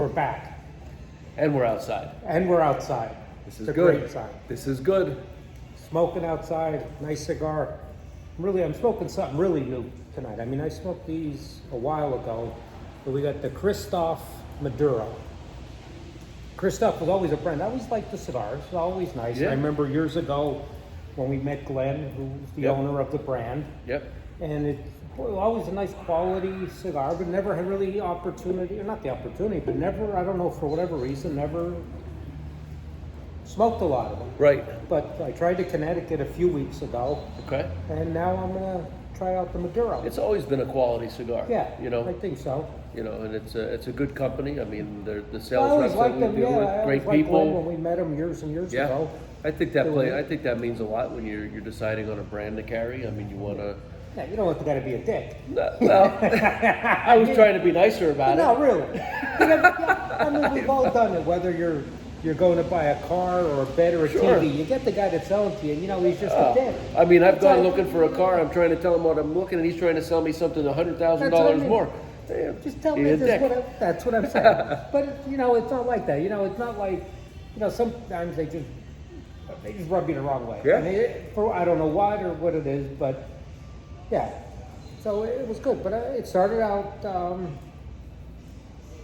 We're back. And we're outside. And we're outside. This is it's a good. great sign. This is good. Smoking outside, nice cigar. I'm smoking something really new tonight. I mean, I smoked these a while ago, but we got the Christoph Maduro. Christoph was always a brand. I always liked the cigars. It was always nice. Yeah. I remember years ago when we met Glenn, who was the owner of the brand. Yep. And it was always a nice quality cigar, but never had really the opportunity, or not the opportunity, but never, I don't know, for whatever reason, never smoked a lot of them. Right. But I tried the Connecticut a few weeks ago, Okay. and now I'm going to try out the Maduro. It's always been a quality cigar. Yeah, You know. I think so. You know, and it's a good company. I mean, the I sales always reps that liked we them, deal yeah. with, I always great liked Glenn people. when we met him years and years Yeah. ago. I think that means a lot when you're deciding on a brand to carry. I mean, you want to. Yeah, you don't have to gotta be a dick. No, well, I was trying to be nicer about No, it. really. I mean, we've all done it, whether you're going to buy a car or a bed or a Sure. TV. You get the guy that's selling to you, and he's just a dick. I mean, I've That's gone all- looking for a car. I'm trying to tell him what I'm looking, and he's trying to sell me something $100,000 That's what I mean. more. Damn, Just tell he's me a this dick. that's what I'm saying. But it's not like that. It's not like sometimes they just rub you the wrong way. Yeah. And I don't know what or what it is, but yeah. So it was good, but it started out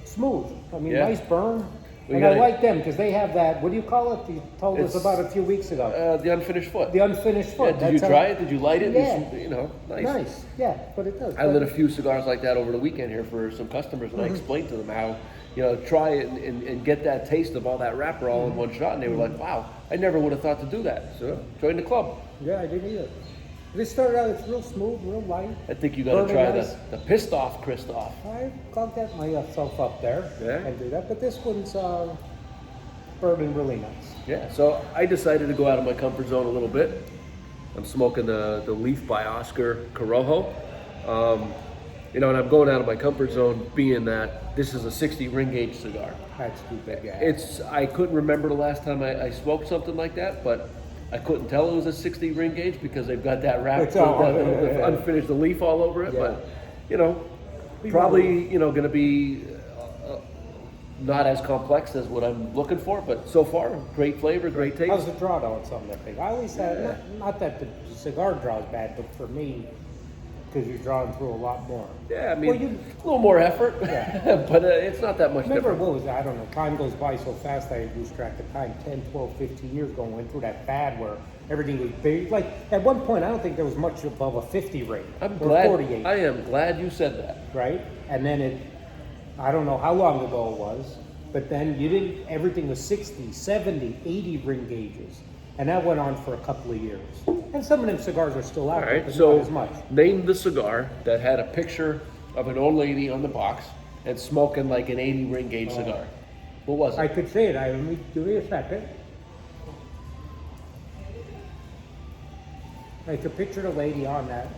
smooth. I mean, Yeah. nice burn. We And got I it. like them because they have that. What do you call it? You told us It's, about a few weeks ago. The unfinished foot. The unfinished Yeah, foot. did you That's try it? Did you light it? Yeah. Nice. Nice. Yeah, but it does. I lit a few cigars like that over the weekend here for some customers, and I explained to them how, try it and get that taste of all that wrapper all in one shot, and they were like, wow, I never would have thought to do that. So join the club. Yeah, I didn't either. This started out, it's real smooth, real light. I think you got to Burning try nice. the pissed off Christoph. I'll get myself up there Yeah. and do that. But this one's burning really nice. Yeah, so I decided to go out of my comfort zone a little bit. I'm smoking the Leaf by Oscar Corojo. And I'm going out of my comfort zone being that this is a 60 ring gauge cigar. That's too big. Yeah. I couldn't remember the last time I smoked something like that, but I couldn't tell it was a 60 ring gauge because they've got that wrap, It's all- the unfinished, the leaf all over it. Yeah. But probably going to be not as complex as what I'm looking for. But so far, great flavor, great taste. How's the draw though on something that big? I always said, not that the cigar draw is bad, but for me, because you're drawing through a lot more. Yeah, I mean, Well, a little more effort, Yeah. but it's not that much Remember, different. what was that? I don't know. Time goes by so fast I lose track of time. 10, 12, 15 years ago, we went through that fad where everything was big. Like, at one point, I don't think there was much above a 50 ring. I'm or glad. 48. I am glad you said that. Right? And then I don't know how long ago it was, but then everything was 60, 70, 80 ring gauges. And that went on for a couple of years. And some of them cigars are still out All there, right, but so not as much. name the cigar that had a picture of an old lady on the box and smoking like an 80 ring gauge cigar. What was it? I could say it. Give me a second. I could picture the lady on that.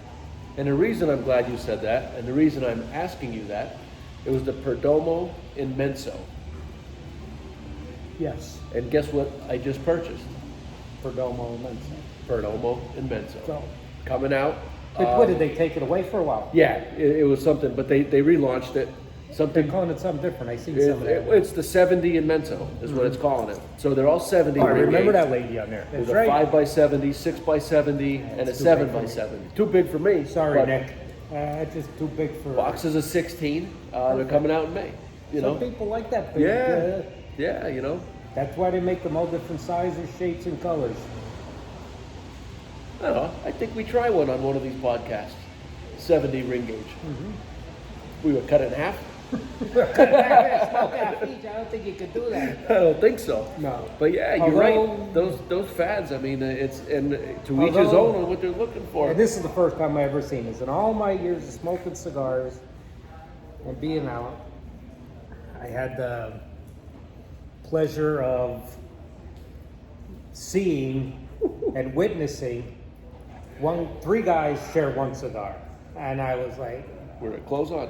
And the reason I'm glad you said that, and the reason I'm asking you that, it was the Perdomo Inmenso. Yes, And guess what I just purchased? Perdomo Mensa. Perdomo Inmenso. So, Coming out. but what, did they take it away for a while? Yeah, it was something, but they relaunched it. They're Something. calling it something different. I seen some of that. It's the 70 Inmenso is what it's calling it. So they're all 70 Oh, I ring remember gauge. that lady on there. There's That's a right. 5x70, 6x70, and a it's too big for me. 7x70. Too big for me. Sorry, but Nick. It's just too big for. Boxes of 16. They're coming out in May. Some people like that big. Yeah. That's why they make them all different sizes, shapes, and colors. I don't know. I think we try one on one of these podcasts. 70 ring gauge. We would cut it in half. Smoke half each. I don't think you could do that. I don't think so. No. But yeah, you're Although- right. Those fads. I mean, it's and to each his own on what they're looking for. And this is the first time I ever seen this. In all my years of smoking cigars and being out, I had the pleasure of seeing and witnessing three guys share one cigar. And I was like, We're at close on.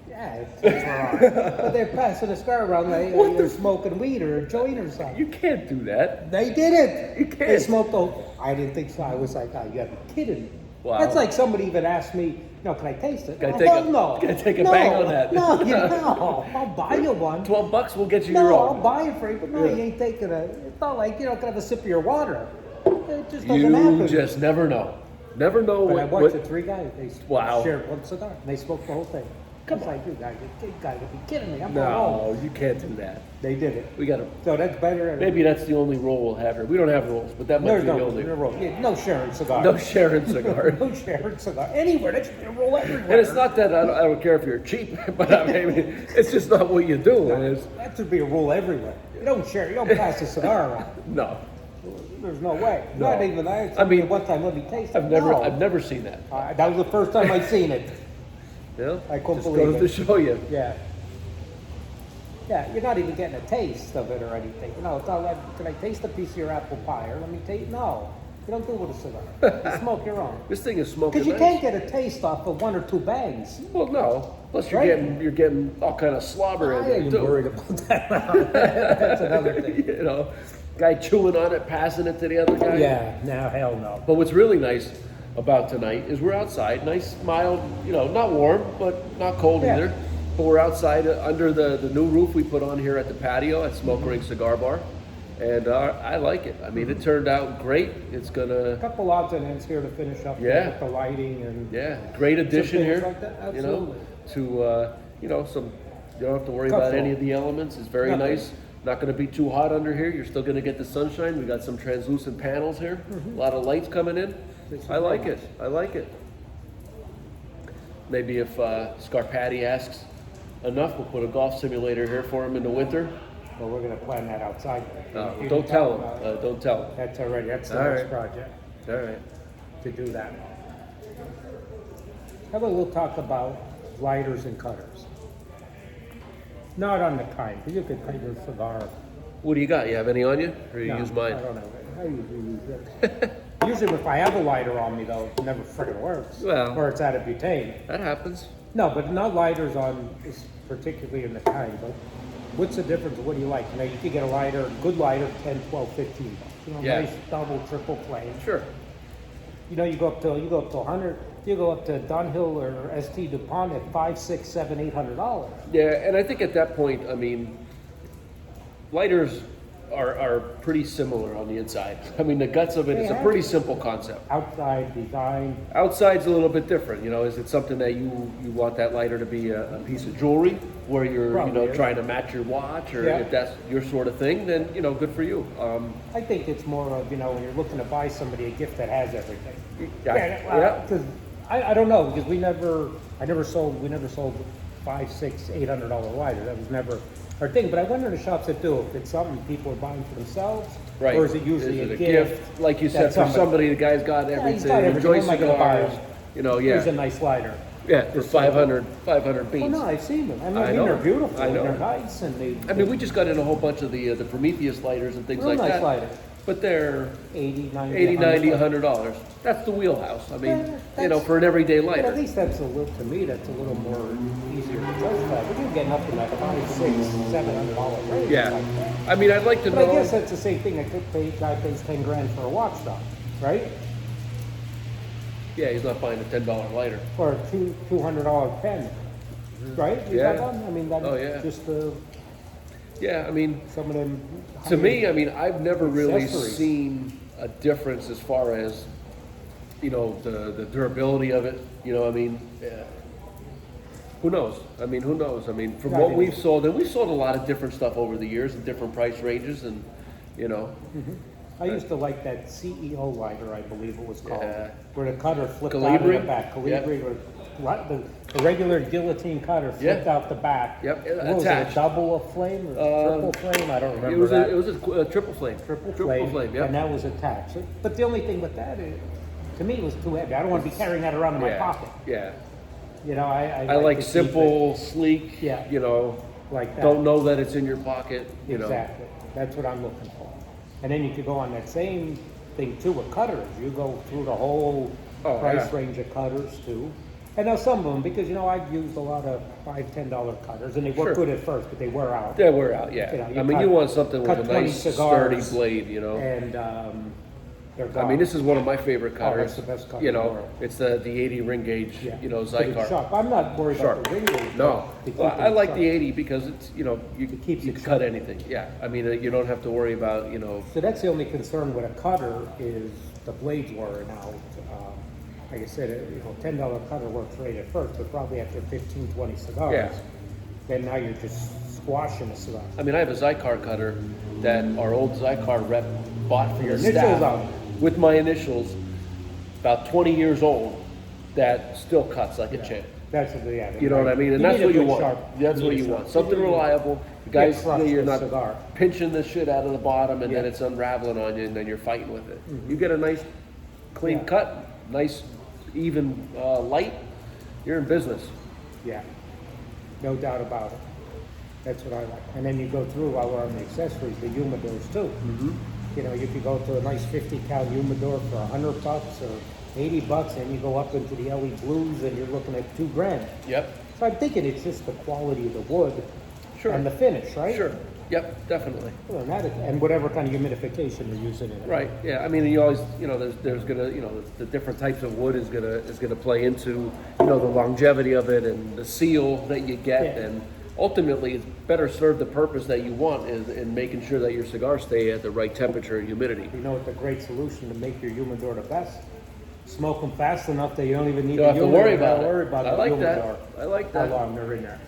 yeah, it's wrong. But they're passing a cigar around like they're smoking weed or a joint or something. You can't do that. They did it. You can't. They smoked the. I didn't think so. I was like, oh, you gotta be kidding me. Wow. That's like somebody even asked me, know, can I taste it? Gotta Oh, take hell a- no. gotta take a no, bang on that. No, no. I'll buy you one. $12 will get you No, your I'll own. buy it for you, but no, Yeah. you ain't taking a. It's not like you know, can have a sip of your water. It just doesn't You happen. just never know. Never know But I what. watched the three guys. They Wow. shared one cigar. And they smoked the whole thing. Come It's on. like, you guys, you gotta be kidding me. I'm going home. No, you can't do that. They did it. We gotta. So that's better. Maybe that's the only rule we'll have here. We don't have rules, but that might There's be the no, only. no sharing cigar. No sharing cigar. No sharing cigar. Anywhere. That should be a rule everywhere. And it's not that I don't care if you're cheap, but I mean, it's just not what you do. It's, That should be a rule everywhere. You don't share. You don't pass a cigar around. no, There's no way. No. Not even that. I mean, one time, let me taste it. I've never, No. I've never seen that. That was the first time I'd seen it. You know? I couldn't Just believe goes to show you. Yeah. Yeah, you're not even getting a taste of it or anything. You know, it's not like, can I taste a piece of your apple pie? Or let me taste. No. You don't do it with a cigar. You smoke your own. This thing is smoking Because you nice. can't get a taste off of one or two bags. Well, no. Plus, Right. you're getting all kind of slobber in I there ain't too. worried about that. That's another thing. You know, guy chewing on it, passing it to the other guy. Yeah, no, hell no. But what's really nice about tonight is we're outside, nice, mild, you know, not warm, but not cold Yeah. either. But we're outside under the new roof we put on here at the patio at Smoke Ring Cigar Bar. And I like it. I mean, it turned out great. It's A gonna, couple odds and ends here to finish up Yeah. with the lighting and yeah, great addition things here. like that, You know, you know, you don't have to worry Tough about roll. any of the elements. It's very Nothing. nice. Not going to be too hot under here. You're still going to get the sunshine. We got some translucent panels here. A lot of lights coming in. This is I like very it. I like it. Maybe if Scarpati asks enough, we'll put a golf simulator here for him in the winter. Well, we're gonna plan that outside. You Don't can tell about it. him. Don't tell him. That's already, that's the All next right. project, All right. to do that. How about we'll talk about lighters and cutters? Not on the kind, because you could cut your cigar. What do you got? You have any on you, or you No, use mine? I don't know. I usually use it. Usually if I have a lighter on me though, it never friggin' works. Well. Or it's out of butane. That happens. No, but not lighters on, particularly in the kind, but what's the difference? What do you like? You know, you could get a lighter, good lighter, 10, 12, 15 bucks. You know, Yeah. nice double, triple flame. Sure. You know, you go up to 100. You go up to Dunhill or ST DuPont at $500, $600, $700, $800. Yeah, and I think at that point, I mean, lighters are pretty similar on the inside. I mean, the guts of it is a pretty simple concept. Outside design. Outside's a little bit different, you know. Is it something that you want that lighter to be a piece of jewelry where you're, Probably is. trying to match your watch, or Yeah. if that's your sort of thing, then, good for you. I think it's more of, when you're looking to buy somebody a gift that has everything. Yeah. Because I don't know, because we never sold $500, $600, $800 lighter. That was never our thing. But I wonder in the shops that do, if it's something people are buying for themselves, Right. or is it usually Is it a gift? Like you said, that for somebody, the guy's got he's everything. got everything. Enjoy What am I gonna buy cigars. him? Here's a Yeah. nice lighter. Yeah, for 500 beats. Well, no, I've seen them. I I mean, know. they're beautiful. I know. And they're nice, and they. I mean, we just got in a whole bunch of the Prometheus lighters and things Real like nice that. lighter. But they're 80, 90, $80, $90, $100. That's the wheelhouse. I mean, for an everyday But at lighter. least that's a little, to me, that's a little more easier to justify. But you're getting up to like $500, $600, $700 range. Yeah. Like that. I mean, I'd like to But I know. guess that's the same thing. A guy pays 10 grand for a watch though, right? Yeah, he's not buying a $10 lighter. Or a $200 pen, right? You Yeah. got one? I mean, that's Oh, yeah. just Yeah, I mean, some of them. to me, I mean, I've never really Accessories. seen a difference as far as, the durability of it. I mean, who knows? I mean, who knows? I mean, from Yeah, I what mean- we've sold, and we've sold a lot of different stuff over the years in different price ranges, and, I used to like that CEO lighter, I believe it was called, Yeah. where the cutter flipped out of Calibri? the back. Yeah. Calibri, or the regular guillotine cutter flipped Yeah. out the back. Yep, What was it, attached. a double of flame or triple flame? I don't it remember was that. a triple flame. Triple flame, flame, yeah. and that was attached. But the only thing with that is, to me, it was too heavy. I don't want to be carrying that around in my Yeah, pocket. yeah. I I like to keep simple, sleek, Yeah. you know, it like that. don't know that it's in your pocket, you know. Exactly. That's what I'm looking for. And then you could go on that same thing too with cutters. You go through the whole Oh, price yeah. range of cutters too. And now some of them, because I've used a lot of $5, $10 cutters, and they work Sure. good at first, but they wear out. They wear out, yeah. You know, you I mean, cut- you want something with cut a 20 nice, cigars sturdy blade, you know. And they're I gone. mean, this is one of my favorite Oh, cutters. that's the best cutter You in the know, world. it's the 80 ring gauge, Yeah. you know, But it's Cigar. sharp. I'm not worried about Sharp. the ring gauge. No, but to keep well, I it like sharp. the 80 because it's, you know, you keeps you it can cut sharp. anything. Yeah, I mean, you don't have to worry about, you know, So that's the only concern with a cutter is the blades wearing out. Like I said, you know, $10 cutter works great at first, but probably after 15, 20 cigars, Yeah. then now you're just squashing a cigar. I mean, I have a Cigar cutter that our old Cigar rep bought for Your the initials staff on it. with my initials, about 20 years old, that still cuts like a Yeah. champ. That's You know what I mean? And that's need a what you good want. sharp- That's you what need you a want. sharp- Something you- reliable. The guys, crushed you're with not cigar. pinching the shit out of the bottom and then Yeah. it's unraveling on you and then you're fighting with it. You get a nice, clean Yeah. cut, nice, even light, you're in business. Yeah, no doubt about it. That's what I like. And then you go through while we're on the accessories, the humidors too. You know, you could go to a nice 50 cal humidor for $100 or $80, and you go up into the LE blues and you're looking at $2,000. Yep. So I'm thinking it's just the quality of the wood Sure. and the finish, right? Sure. Yep, definitely. Well, and whatever kind of humidification you're using in it. Right. Yeah. I mean, you always, you know, there's gonna, you know, the different types of wood is gonna play into, you know, the longevity of it and the seal that you get, Yeah. and ultimately, it's better serve the purpose that you want is in making sure that your cigars stay at the right temperature and humidity. You know, it's a great solution to make your humidor the best. Smoke them fast enough that you don't even need You don't the have to humidor. worry about Don't it. worry about I the like humidor. that. I like How that. long they're in there.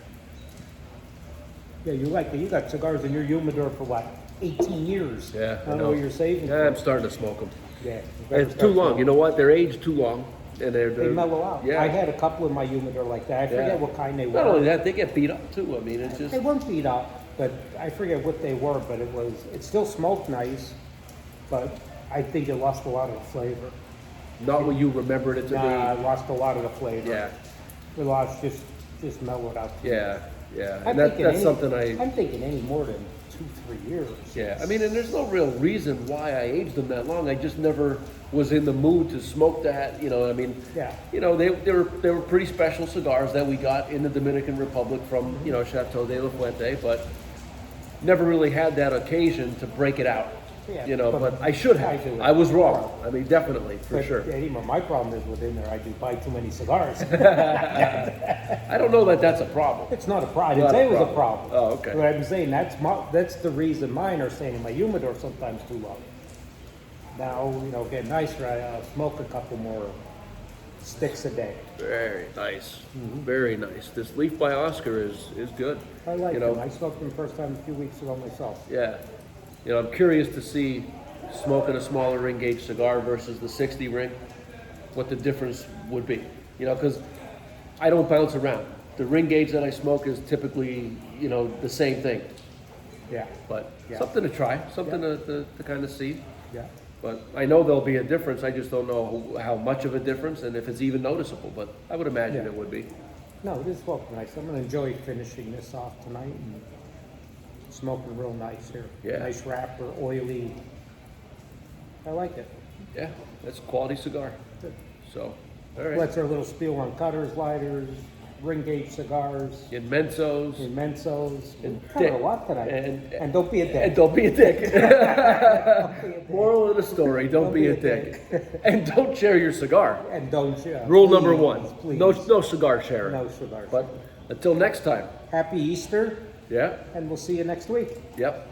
Yeah, you like it. You got cigars in your humidor for what, 18 years? Yeah. I don't know what you're saving. Yeah, I'm starting to smoke them. Yeah. you better It's too start long. smoking. You know what? They're aged too long, and They mellow out. Yeah. I had a couple in my humidor like that. I forget Yeah. what kind they were. Not only that, they get beat up too. I mean, it's just They weren't beat up, but I forget what they were, but it still smoked nice, but I think it lost a lot of the flavor. not what you remembered it to Nah, it lost a lot of the flavor. be. Yeah. It lost just mellowed out. Yeah. Yeah. I'm And that, thinking that's any- something I. I'm thinking any more than 2-3 years. Yeah, I mean, and there's no real reason why I aged them that long. I just never was in the mood to smoke that. You know, I mean, Yeah. you know, they were pretty special cigars that we got in the Dominican Republic from, you know, Chateau de la Fuente, but never really had that occasion to break it out. Yeah, You know, but but I should I have. do it. I was wrong. I mean, definitely, for But, sure. yeah, even my problem is within there, I do buy too many cigars. I don't know that that's a problem. It's not a problem. I Not didn't say a it was a problem. problem. Oh, okay. But I'm saying that's the reason mine are staying in my humidor sometimes too long. Now, you know, get nicer, I smoke a couple more sticks a day. Very nice. Very nice. This Leaf by Oscar is good. I like You know, them. I smoked them the first time a few weeks ago myself. Yeah. You know, I'm curious to see smoking a smaller ring gauge cigar versus the 60 ring, what the difference would be. You know, because I don't bounce around. The ring gauge that I smoke is typically, you know, the same thing. Yeah, But Yeah. something to try, something Yeah. to kind of see. yeah. But I know there'll be a difference. I just don't know how much of a difference and if it's even noticeable. But I would imagine Yeah. it would be. No, it is smoking nice. I'm gonna enjoy finishing this off tonight and smoking real nice here. Yeah. Nice wrapper, oily. I like it. Yeah, that's a quality cigar. Good. So, all right. That's our little spiel on cutters, lighters, ring gauge cigars, Inmensos. immensos. And Covered a dick. lot tonight. And- And don't be a dick. And don't be a dick. Don't be a dick. Moral of the story, don't be a dick. And don't share your cigar. And don't share. Rule Please, number one, Please. no cigar sharing. No cigars. But until next time, Happy Easter, yeah, and we'll see you next week. yep.